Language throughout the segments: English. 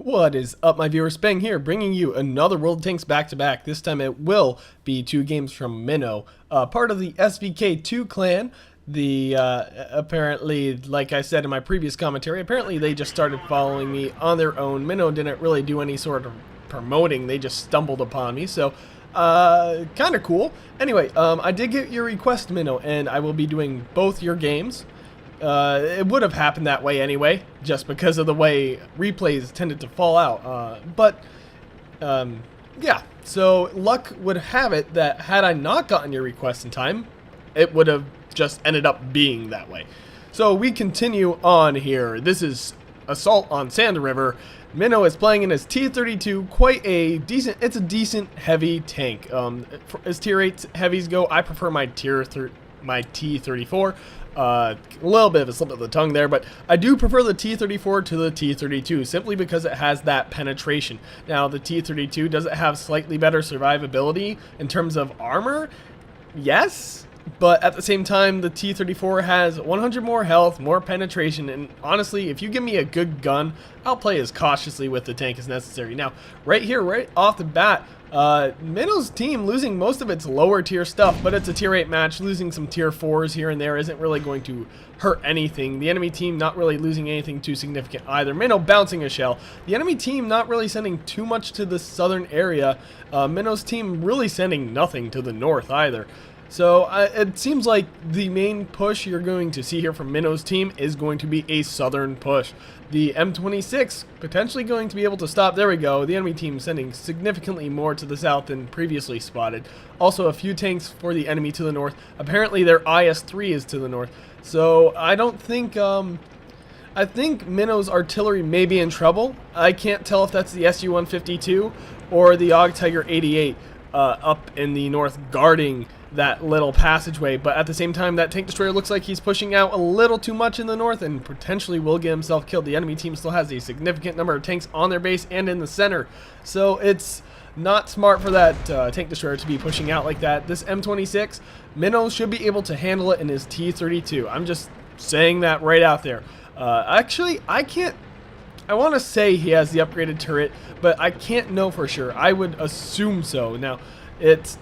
What is up, my viewers? Spang here, bringing you another World of Tanks back-to-back. This time it will be 2 games from Minnow, part of the SVK2 clan. Apparently, like I said in my previous commentary, apparently they just started following me on their own. Minnow didn't really do any sort of promoting, they just stumbled upon me, so kind of cool. Anyway, I did get your request, Minnow, and I will be doing both your games. It would have happened that way anyway, just because of the way replays tended to fall out. Yeah, so luck would have it that had I not gotten your request in time, it would have just ended up being that way. So we continue on here. This is Assault on Sand River. Minnow is playing in his T32, it's a decent heavy tank. As tier 8 heavies go, I prefer my T34. A little bit of a slip of the tongue there, but I do prefer the T34 to the T32 simply because it has that penetration. Now, the T32, does it have slightly better survivability in terms of armor? Yes, but at the same time, the T34 has 100 more health, more penetration, and honestly, if you give me a good gun, I'll play as cautiously with the tank as necessary. Now, right here, right off the bat, Minnow's team losing most of its lower tier stuff, but it's a tier 8 match. Losing some tier 4s here and there isn't really going to hurt anything. The enemy team not really losing anything too significant either. Minnow bouncing a shell. The enemy team not really sending too much to the southern area. Minnow's team really sending nothing to the north either. So it seems like the main push you're going to see here from Minnow's team is going to be a southern push. The M26 potentially going to be able to stop. There we go. The enemy team sending significantly more to the south than previously spotted. Also a few tanks for the enemy to the north. Apparently their IS-3 is to the north. So I don't think... I think Minnow's artillery may be in trouble. I can't tell if that's the SU-152 or the AUG Tiger 88 up in the north guarding that little passageway, but at the same time that tank destroyer looks like he's pushing out a little too much in the north and potentially will get himself killed. The enemy team still has a significant number of tanks on their base and in the center, so it's not smart for that tank destroyer to be pushing out like that. This M26, Minnow should be able to handle it in his T32. I'm just saying that right out there. Actually, I want to say he has the upgraded turret, but I can't know for sure. I would assume so. Now, it's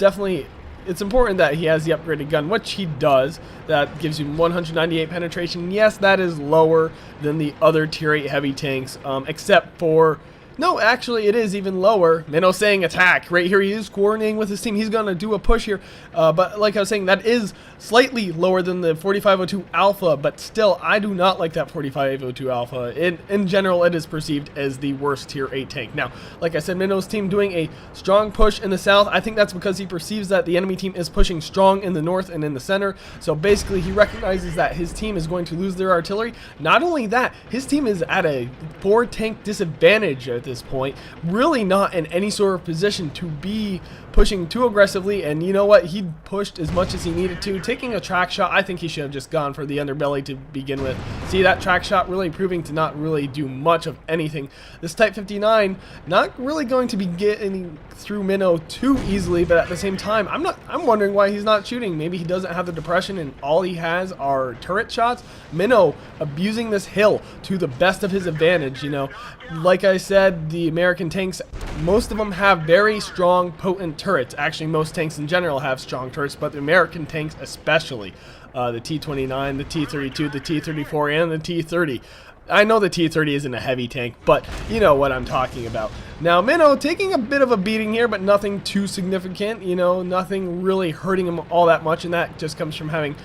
important that he has the upgraded gun, which he does. That gives you 198 penetration. Yes, that is lower than the other tier 8 heavy tanks, except for... No, actually, it is even lower. Minnow saying attack. Right here, he is coordinating with his team. He's going to do a push here. But like I was saying, that is slightly lower than the 4502 Alpha. But still, I do not like that 4502 Alpha. In general, it is perceived as the worst tier 8 tank. Now, like I said, Minnow's team doing a strong push in the south. I think that's because he perceives that the enemy team is pushing strong in the north and in the center. So basically, he recognizes that his team is going to lose their artillery. Not only that, his team is at a 4-tank disadvantage at this point, really not in any sort of position to be pushing too aggressively. And you know what, he pushed as much as he needed to, taking a track shot. I think he should have just gone for the underbelly to begin with. See, that track shot really proving to not really do much of anything. This Type 59 not really going to be getting through Minnow too easily, but at the same time, I'm wondering why he's not shooting. Maybe he doesn't have the depression and all he has are turret shots. Minnow abusing this hill to the best of his advantage. You know, like I said, the American tanks, most of them have very strong, potent turrets. Actually, most tanks in general have strong turrets, but the American tanks especially. The T29, the T32, the T34, and the T30. I know the T30 isn't a heavy tank, but you know what I'm talking about. Now, Minnow taking a bit of a beating here, but nothing too significant. You know, nothing really hurting him all that much, and that just comes from having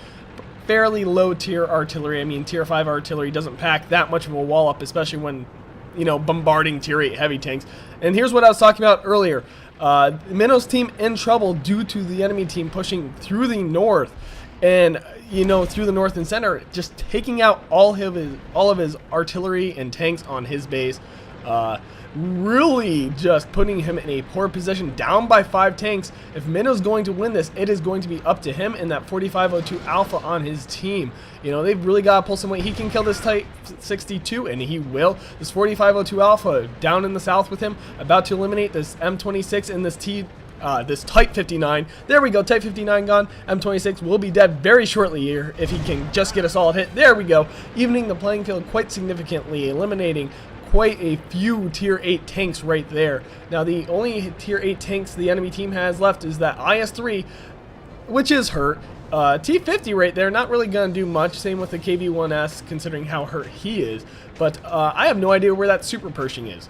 fairly low tier artillery. I mean, tier 5 artillery doesn't pack that much of a wall up, especially when, you know, bombarding tier 8 heavy tanks. And here's what I was talking about earlier. Minnow's team in trouble due to the enemy team pushing through the north and, you know, through the north and center, just taking out all of his artillery and tanks on his base. Really just putting him in a poor position, down by 5 tanks. If Minnow's going to win this, it is going to be up to him and that 4502 Alpha on his team. You know, they've really got to pull some weight. He can kill this Type 62, and he will. This 4502 Alpha down in the south with him, about to eliminate this M26 and this Type 59. There we go, Type 59 gone. M26 will be dead very shortly here if he can just get a solid hit. There we go, evening the playing field quite significantly, eliminating quite a few tier 8 tanks right there. Now the only tier 8 tanks the enemy team has left is that IS-3, which is hurt. T50 right there, not really going to do much. Same with the KV-1S, considering how hurt he is. But I have no idea where that Super Pershing is.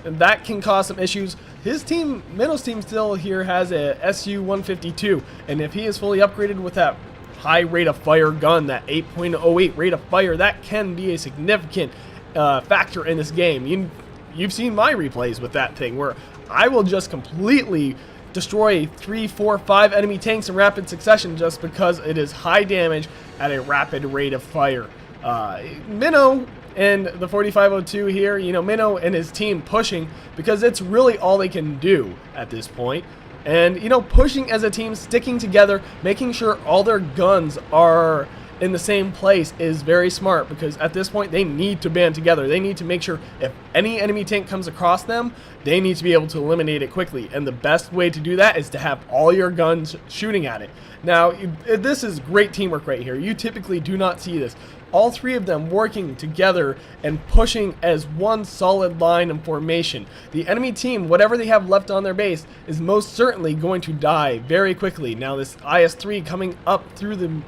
And that can cause some issues. His team, Minno's team still here has a SU-152. And if he is fully upgraded with that high rate of fire gun, that 8.08 rate of fire, that can be a significant factor in this game. You've seen my replays with that thing, where I will just completely destroy 3, 4, 5 enemy tanks in rapid succession just because it is high damage at a rapid rate of fire. Minno and the 4502 here, Minno and his team pushing because it's really all they can do at this point. And, pushing as a team, sticking together, making sure all their guns are in the same place is very smart, because at this point they need to band together. They need to make sure if any enemy tank comes across them, they need to be able to eliminate it quickly. And the best way to do that is to have all your guns shooting at it. Now, this is great teamwork right here. You typically do not see this. All three of them working together and pushing as one solid line and formation. The enemy team, whatever they have left on their base, is most certainly going to die very quickly. Now this IS-3 coming up through the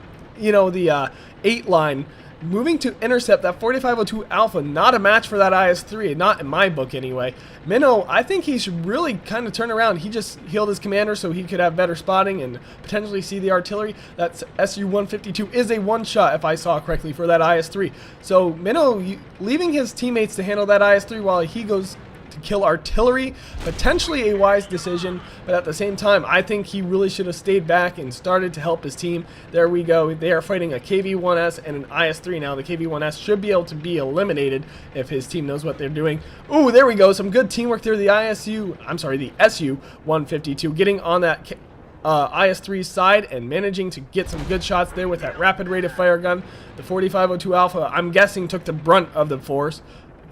8 line, moving to intercept that 4502 Alpha, not a match for that IS-3, not in my book anyway. Minno, I think he should really kind of turn around. He just healed his commander so he could have better spotting and potentially see the artillery. That SU-152 is a one-shot, if I saw correctly, for that IS-3. So Minno leaving his teammates to handle that IS-3 while he goes to kill artillery, potentially a wise decision, but at the same time I think he really should have stayed back and started to help his team. There we go. They are fighting a KV-1S and an IS-3 now. The KV-1S should be able to be eliminated if his team knows what they're doing. Ooh, there we go. Some good teamwork there. The SU-152 getting on that IS-3 side and managing to get some good shots there with that rapid rate of fire gun. The 4502 Alpha, I'm guessing, took the brunt of the force,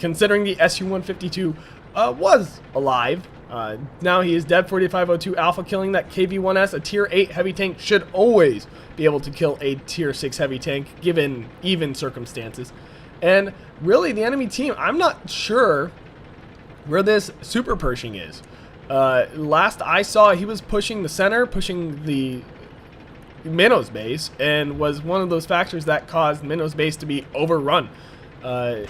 considering the SU-152 was alive. Now he is dead. 4502 Alpha killing that KV-1S. A tier 8 heavy tank should always be able to kill a tier 6 heavy tank given even circumstances. And really the enemy team, I'm not sure where this Super Pershing is. Last I saw, he was pushing the center, pushing the Minno's base, and was one of those factors that caused Minno's base to be overrun.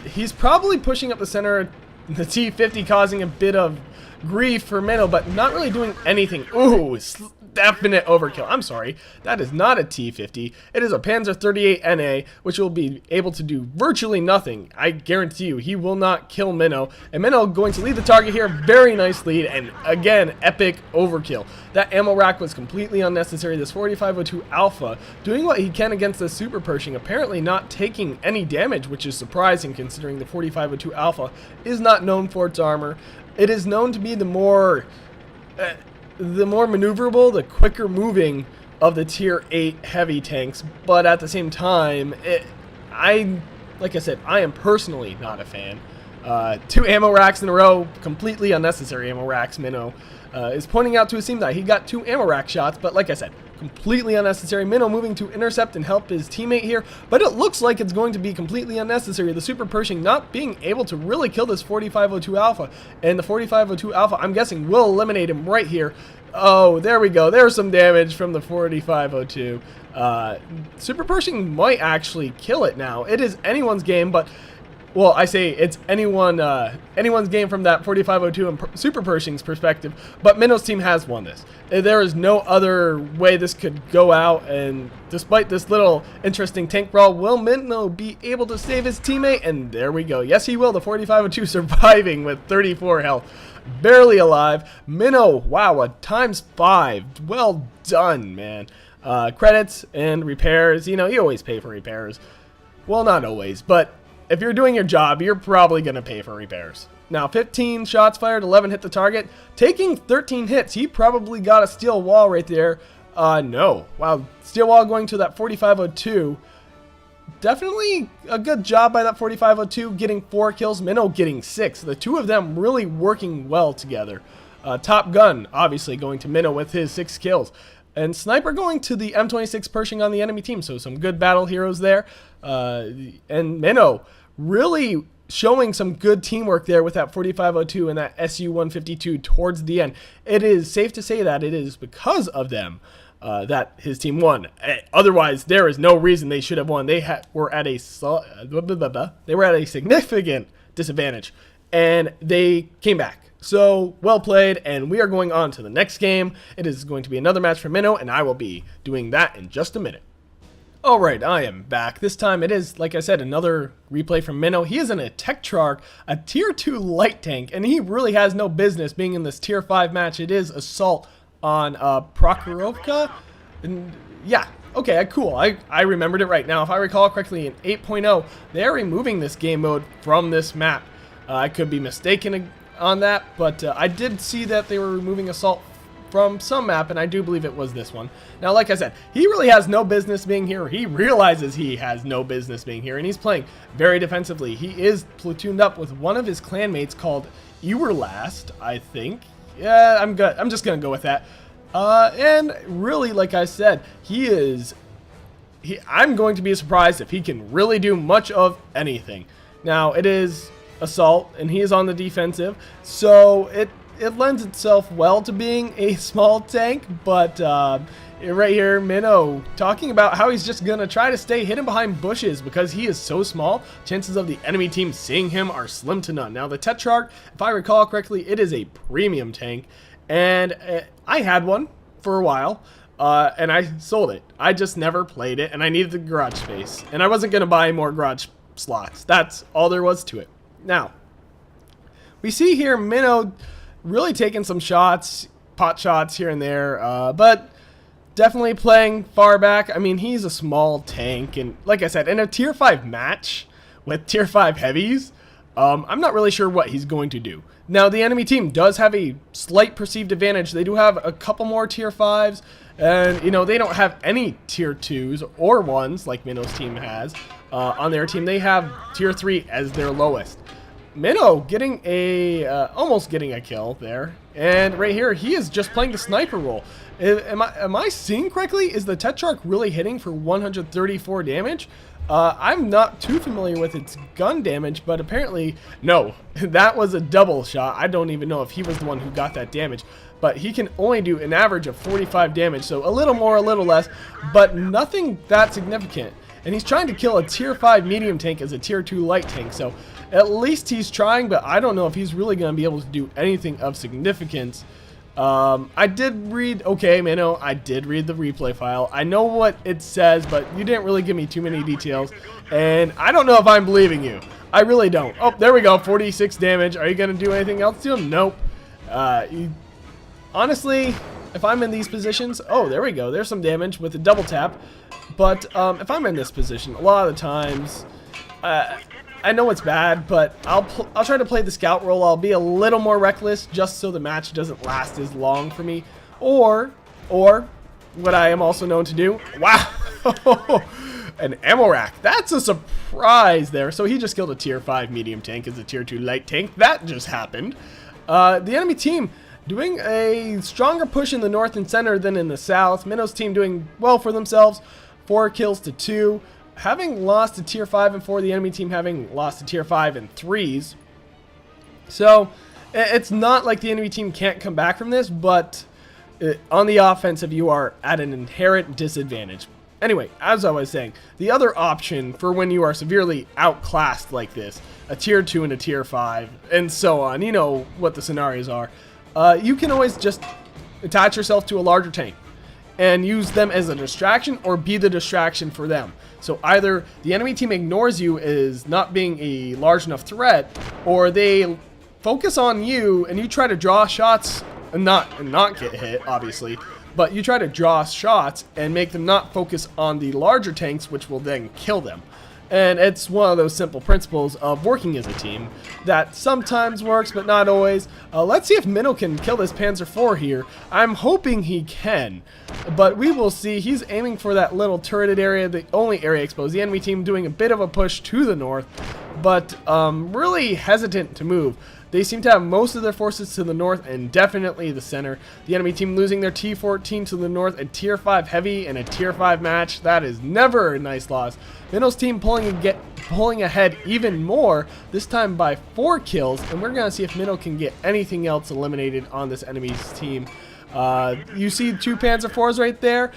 He's probably pushing up the center, the T50 causing a bit of grief for Minno, but not really doing anything. Ooh, definite overkill. I'm sorry, that is not a T50. It is a Panzer 38 NA, which will be able to do virtually nothing. I guarantee you, he will not kill Minno. And Minno going to lead the target here. Very nice lead, and again, epic overkill. That ammo rack was completely unnecessary. This 4502 Alpha doing what he can against the Super Pershing, apparently not taking any damage, which is surprising considering the 4502 Alpha is not known for its armor. It is known to be the more maneuverable, the quicker moving of the tier 8 heavy tanks, but at the same time, like I said, I am personally not a fan. 2 ammo racks in a row, completely unnecessary ammo racks. Minno is pointing out to his team that he got 2 ammo rack shots, but like I said, completely unnecessary. Minno moving to intercept and help his teammate here, but it looks like it's going to be completely unnecessary. The Super Pershing not being able to really kill this 4502 Alpha, and the 4502 Alpha, I'm guessing, will eliminate him right here. Oh, there we go. There's some damage from the 4502. Super Pershing might actually kill it now. It is anyone's game, but, well, I say it's anyone's game from that 4502 and Super Pershing's perspective, but Minno's team has won this. There is no other way this could go out, and despite this little interesting tank brawl, will Minno be able to save his teammate? And there we go. Yes, he will. The 4502 surviving with 34 health. Barely alive. Minno, wow, a ×5. Well done, man. Credits and repairs. You always pay for repairs. Well, not always, but if you're doing your job, you're probably going to pay for repairs. Now, 15 shots fired, 11 hit the target. Taking 13 hits, he probably got a steel wall right there. No. Wow, steel wall going to that 4502. Definitely a good job by that 4502, getting 4 kills. Minno getting 6. The two of them really working well together. Top Gun, obviously, going to Minno with his 6 kills. And Sniper going to the M26 Pershing on the enemy team. So some good battle heroes there. And Minno really showing some good teamwork there with that 4502 and that SU-152 towards the end. It is safe to say that it is because of them that his team won. Otherwise, there is no reason they should have won. They were at a significant disadvantage, and they came back. So, well played, and we are going on to the next game. It is going to be another match for Minnow, and I will be doing that in just a minute. Alright, I am back. This time it is, like I said, another replay from Minnow. He is in a Tetrarch, a tier 2 light tank, and he really has no business being in this tier 5 match. It is Assault on Prokhorovka. And yeah, okay, cool. I remembered it right now. If I recall correctly, in 8.0, they are removing this game mode from this map. I could be mistaken on that, but I did see that they were removing Assault from some map, and I do believe it was this one. Now, like I said, he really has no business being here. He realizes he has no business being here, and he's playing very defensively. He is platooned up with one of his clanmates called Ewerlast, I think. Yeah, I'm good. I'm just gonna go with that. And really, like I said, I'm going to be surprised if he can really do much of anything. Now, it is Assault, and he is on the defensive, so it lends itself well to being a small tank, but right here, Minnow talking about how he's just gonna try to stay hidden behind bushes because he is so small. Chances of the enemy team seeing him are slim to none. Now, the Tetrarch, if I recall correctly, it is a premium tank, and I had one for a while, and I sold it. I just never played it, and I needed the garage space, and I wasn't gonna buy more garage slots. That's all there was to it. Now, we see here Minnow really taking some shots, pot shots here and there, but definitely playing far back. I mean, he's a small tank, and like I said, in a tier 5 match with tier 5 heavies, I'm not really sure what he's going to do. Now, the enemy team does have a slight perceived advantage. They do have a couple more tier 5s, and, you know, they don't have any tier 2s or 1s like Minnow's team has on their team. They have tier 3 as their lowest. Minnow getting almost getting a kill there, and right here he is just playing the sniper role. Am I seeing correctly? Is the Tetrarch really hitting for 134 damage? I'm not too familiar with its gun damage, but apparently no. That was a double shot. I don't even know if he was the one who got that damage, but he can only do an average of 45 damage, so a little more, a little less, but nothing that significant. And he's trying to kill a tier 5 medium tank as a tier 2 light tank, so at least he's trying, but I don't know if he's really going to be able to do anything of significance. I did read, okay, Minnow, I did read the replay file. I know what it says, but you didn't really give me too many details, and I don't know if I'm believing you. I really don't. Oh, there we go, 46 damage. Are you going to do anything else to him? Nope. Honestly, if I'm in these positions, oh, there we go. There's some damage with the double tap. But if I'm in this position, a lot of the times, I know it's bad, but I'll try to play the scout role. I'll be a little more reckless just so the match doesn't last as long for me. Or what I am also known to do, wow, an ammo rack. That's a surprise there. So he just killed a tier 5 medium tank as a tier 2 light tank. That just happened. The enemy team doing a stronger push in the north and center than in the south. Minnow's team doing well for themselves. 4 kills to 2. Having lost to tier 5 and 4, the enemy team having lost to tier 5 and 3s. So, it's not like the enemy team can't come back from this, but on the offensive, you are at an inherent disadvantage. Anyway, as I was saying, the other option for when you are severely outclassed like this, a tier 2 and a tier 5, and so on, you know what the scenarios are, you can always just attach yourself to a larger tank and use them as a distraction or be the distraction for them. So either the enemy team ignores you as not being a large enough threat, or they focus on you and you try to draw shots and not get hit, obviously, but you try to draw shots and make them not focus on the larger tanks, which will then kill them. And it's one of those simple principles of working as a team that sometimes works, but not always. Let's see if Minnow can kill this Panzer IV here. I'm hoping he can, but we will see. He's aiming for that little turreted area, the only area exposed. The enemy team doing a bit of a push to the north, but really hesitant to move. They seem to have most of their forces to the north and definitely the center. The enemy team losing their T14 to the north, a tier 5 heavy in a tier 5 match. That is never a nice loss. Minno's team pulling ahead even more, this time by 4 kills, and we're going to see if Minnow can get anything else eliminated on this enemy's team. You see 2 Panzer IVs right there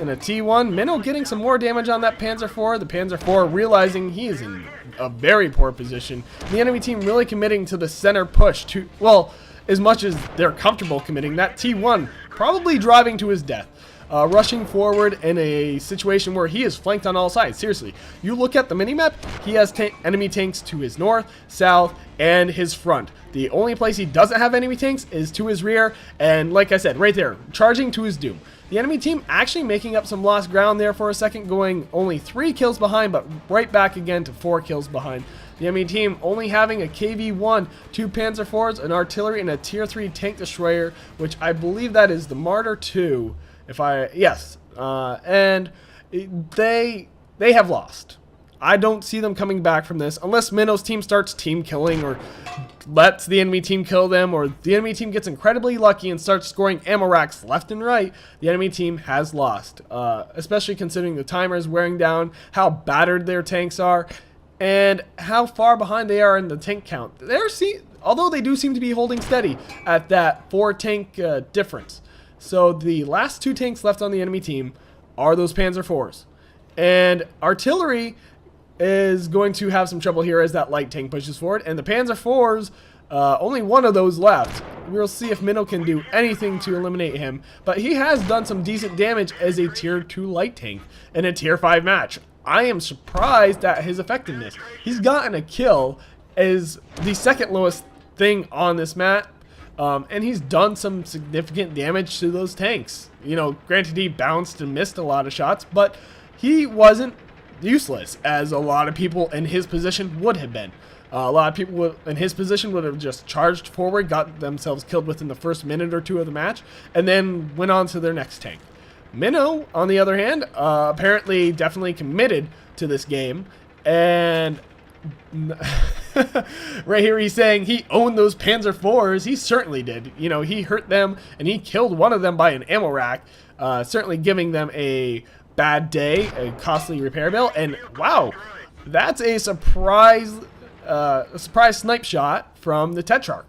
in a T1. Minnow getting some more damage on that Panzer IV. The Panzer IV realizing he is in a very poor position. The enemy team really committing to the center push to, well, as much as they're comfortable committing. That T1 probably driving to his death. Rushing forward in a situation where he is flanked on all sides. Seriously, you look at the minimap, he has enemy tanks to his north, south, and his front. The only place he doesn't have enemy tanks is to his rear, and like I said, right there, charging to his doom. The enemy team actually making up some lost ground there for a second, going only 3 kills behind, but right back again to 4 kills behind. The enemy team only having a KV-1, 2 Panzer IVs, an artillery, and a tier 3 tank destroyer, which I believe that is the Martyr 2. And they have lost. I don't see them coming back from this unless Minnow's team starts team killing or lets the enemy team kill them, or the enemy team gets incredibly lucky and starts scoring ammo racks left and right. The enemy team has lost, especially considering the timer is wearing down, how battered their tanks are, and how far behind they are in the tank count. Although they do seem to be holding steady at that 4 tank difference. So the last 2 tanks left on the enemy team are those Panzer IVs. And artillery is going to have some trouble here as that light tank pushes forward. And the Panzer IVs, only 1 of those left. We'll see if Minnow can do anything to eliminate him. But he has done some decent damage as a tier 2 light tank in a tier 5 match. I am surprised at his effectiveness. He's gotten a kill as the 2nd lowest thing on this map. And he's done some significant damage to those tanks. You know, granted he bounced and missed a lot of shots, but he wasn't useless as a lot of people in his position would have been. A lot of people in his position would have just charged forward, got themselves killed within the first minute or 2 of the match, and then went on to their next tank. Minnow, on the other hand, apparently definitely committed to this game, and right here he's saying he owned those Panzer IVs. He certainly did. You know, he hurt them and he killed one of them by an ammo rack, certainly giving them a bad day, a costly repair bill. And wow, that's a surprise snipe shot from the Tetrarch.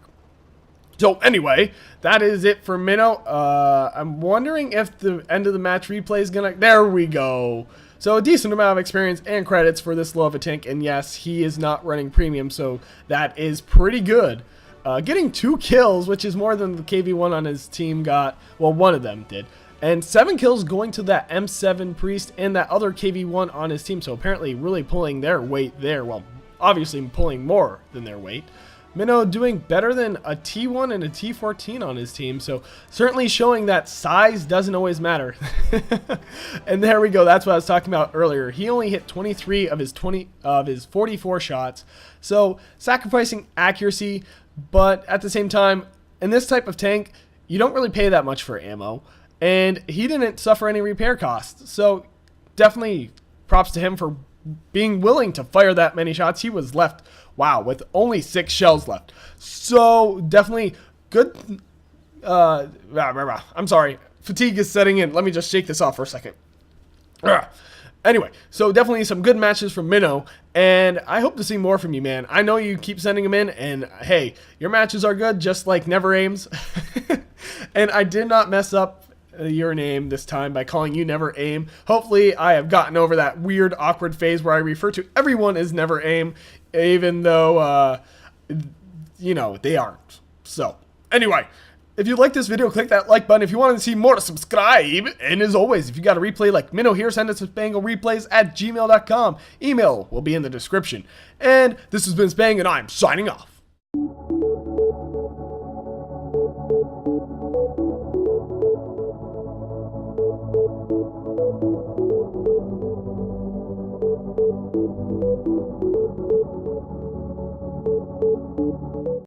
So anyway, that is it for Minnow. I'm wondering if the end of the match replay is gonna, there we go. So a decent amount of experience and credits for this low of a tank, and yes, he is not running premium, so that is pretty good. Getting 2 kills, which is more than the KV-1 on his team got, well, 1 of them did. And 7 kills going to that M7 Priest and that other KV-1 on his team, so apparently really pulling their weight there. Well, obviously pulling more than their weight. Minnow doing better than a T1 and a T14 on his team, so certainly showing that size doesn't always matter. And there we go, that's what I was talking about earlier. He only hit 23 of his 44 shots, so sacrificing accuracy, but at the same time, in this type of tank, you don't really pay that much for ammo, and he didn't suffer any repair costs, so definitely props to him for being willing to fire that many shots. He was left, wow, with only 6 shells left. So definitely good. I'm sorry. Fatigue is setting in. Let me just shake this off for a second. Anyway, so definitely some good matches from Minnow, and I hope to see more from you, man. I know you keep sending them in, and hey, your matches are good, just like Never Aims. And I did not mess up your name this time by calling you Never Aim. Hopefully I have gotten over that weird awkward phase where I refer to everyone as Never Aim, even though you know, they aren't. So anyway, if you like this video, click that like button. If you want to see more, subscribe. And as always, if you got a replay like Minnow here, send us to spanglereplays@gmail.com. Email will be in the description. And this has been Spang, and I'm signing off.